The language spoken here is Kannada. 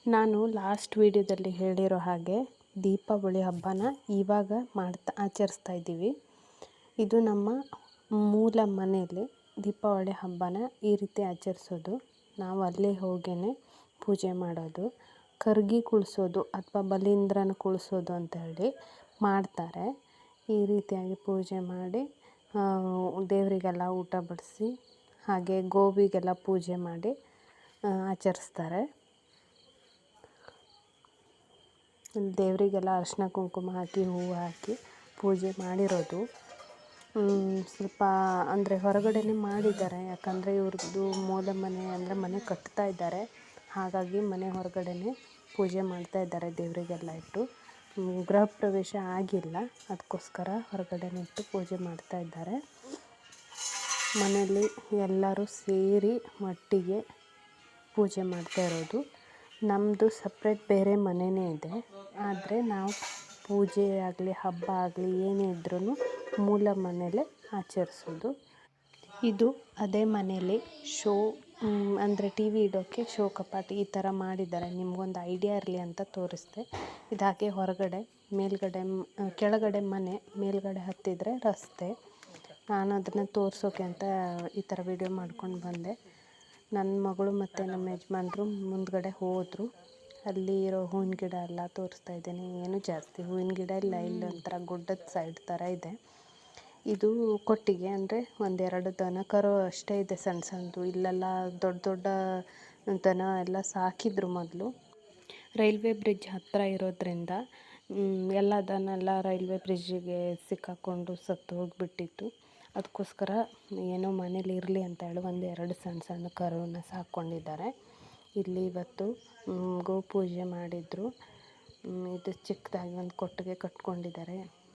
ನಾನು ಲಾಸ್ಟ್ ವಿಡಿಯೋದಲ್ಲಿ ಹೇಳಿರೋ ಹಾಗೆ ದೀಪಾವಳಿ ಹಬ್ಬನ ಇವಾಗ ಆಚರಿಸ್ತಾ ಇದ್ದೀವಿ. ಇದು ನಮ್ಮ ಮೂಲ ಮನೆಯಲ್ಲಿ ದೀಪಾವಳಿ ಹಬ್ಬನ ಈ ರೀತಿ ಆಚರಿಸೋದು. ನಾವು ಅಲ್ಲೇ ಹೋಗೇ ಪೂಜೆ ಮಾಡೋದು, ಕರ್ಗಿ ಕುಳಿಸೋದು ಅಥವಾ ಬಲೀಂದ್ರನ ಕುಳಿಸೋದು ಅಂತ ಹೇಳಿ ಮಾಡ್ತಾರೆ. ಈ ರೀತಿಯಾಗಿ ಪೂಜೆ ಮಾಡಿ ದೇವರಿಗೆಲ್ಲ ಊಟ ಬಡಿಸಿ ಹಾಗೆ ಗೋವಿಗೆಲ್ಲ ಪೂಜೆ ಮಾಡಿ ಆಚರಿಸ್ತಾರೆ. ದೇವರಿಗೆಲ್ಲ ಅರಿಶಿನ ಕುಂಕುಮ ಹಾಕಿ ಹೂವು ಹಾಕಿ ಪೂಜೆ ಮಾಡಿರೋದು. ಸ್ವಲ್ಪ ಅಂದರೆ ಹೊರಗಡೆನೇ ಮಾಡಿದ್ದಾರೆ, ಯಾಕಂದರೆ ಇವ್ರದ್ದು ಮೂಲ ಮನೆ ಅಂದರೆ ಮನೆ ಕಟ್ತಾ ಇದ್ದಾರೆ. ಹಾಗಾಗಿ ಮನೆ ಹೊರಗಡೆನೇ ಪೂಜೆ ಮಾಡ್ತಾ ಇದ್ದಾರೆ. ದೇವರಿಗೆಲ್ಲ ಇಟ್ಟು ಗೃಹ ಪ್ರವೇಶ ಆಗಿಲ್ಲ, ಅದಕ್ಕೋಸ್ಕರ ಹೊರಗಡೆನೇ ಇಟ್ಟು ಪೂಜೆ ಮಾಡ್ತಾ ಇದ್ದಾರೆ. ಮನೆಯಲ್ಲಿ ಎಲ್ಲರೂ ಸೇರಿ ಒಟ್ಟಿಗೆ ಪೂಜೆ ಮಾಡ್ತಾ ಇರೋದು. ನಮ್ಮದು ಸಪ್ರೇಟ್ ಬೇರೆ ಮನೆಯೇ ಇದೆ, ಆದರೆ ನಾವು ಪೂಜೆ ಆಗಲಿ ಹಬ್ಬ ಆಗಲಿ ಏನೇ ಇದ್ರೂ ಮೂಲ ಮನೇಲೇ ಆಚರಿಸೋದು. ಇದು ಅದೇ ಮನೇಲಿ ಅಂದರೆ ಟಿ ವಿ ಇಡೋಕ್ಕೆ ಶೋ ಕಪಾಟಿ ಈ ಥರ ಮಾಡಿದ್ದಾರೆ. ನಿಮಗೊಂದು ಐಡಿಯಾ ಇರಲಿ ಅಂತ ತೋರಿಸ್ದೆ. ಇದಾಗೆ ಹೊರಗಡೆ ಕೆಳಗಡೆ ಮನೆ, ಮೇಲ್ಗಡೆ ಹತ್ತಿದರೆ ರಸ್ತೆ. ನಾನು ಅದನ್ನು ತೋರಿಸೋಕೆ ಅಂತ ಈ ಥರ ವಿಡಿಯೋ ಮಾಡ್ಕೊಂಡು ಬಂದೆ. ನನ್ನ ಮಗಳು ಮತ್ತು ನಮ್ಮ ಯಜಮಾನ್ರು ಮುಂದ್ಗಡೆ ಹೋದರು. ಅಲ್ಲಿ ಇರೋ ಹೂವಿನ ಗಿಡ ಎಲ್ಲ ತೋರಿಸ್ತಾ ಇದ್ದೀನಿ. ಏನು ಜಾಸ್ತಿ ಹೂವಿನ ಗಿಡ ಇಲ್ಲ, ಇಲ್ಲೊಂಥರ ಗುಡ್ಡದ ಸೈಡ್ ಥರ ಇದೆ. ಇದು ಕೊಟ್ಟಿಗೆ, ಅಂದರೆ ಒಂದೆರಡು ದನ ಕರು ಅಷ್ಟೇ ಇದೆ, ಸಣ್ಣ ಸಣ್ಣದು. ಇಲ್ಲೆಲ್ಲ ದೊಡ್ಡ ದೊಡ್ಡ ದನ ಎಲ್ಲ ಸಾಕಿದ್ರು ಮೊದಲು. ರೈಲ್ವೆ ಬ್ರಿಡ್ಜ್ ಹತ್ತಿರ ಇರೋದ್ರಿಂದ ಎಲ್ಲ ದನ ಎಲ್ಲ ರೈಲ್ವೆ ಬ್ರಿಡ್ಜಿಗೆ ಸಿಕ್ಕಾಕೊಂಡು ಸತ್ತು ಹೋಗಿಬಿಟ್ಟಿತ್ತು. ಅದಕ್ಕೋಸ್ಕರ ಏನೋ ಮನೇಲಿ ಇರಲಿ ಅಂತ ಹೇಳಿ ಒಂದೆರಡು ಸಣ್ಣ ಸಣ್ಣ ಕರುನ ಸಾಕ್ಕೊಂಡಿದ್ದಾರೆ. ಇಲ್ಲಿ ಇವತ್ತು ಗೋ ಪೂಜೆ ಮಾಡಿದರು. ಇದು ಚಿಕ್ಕದಾಗಿ ಒಂದು ಕೊಟ್ಟಿಗೆ ಕಟ್ಕೊಂಡಿದ್ದಾರೆ.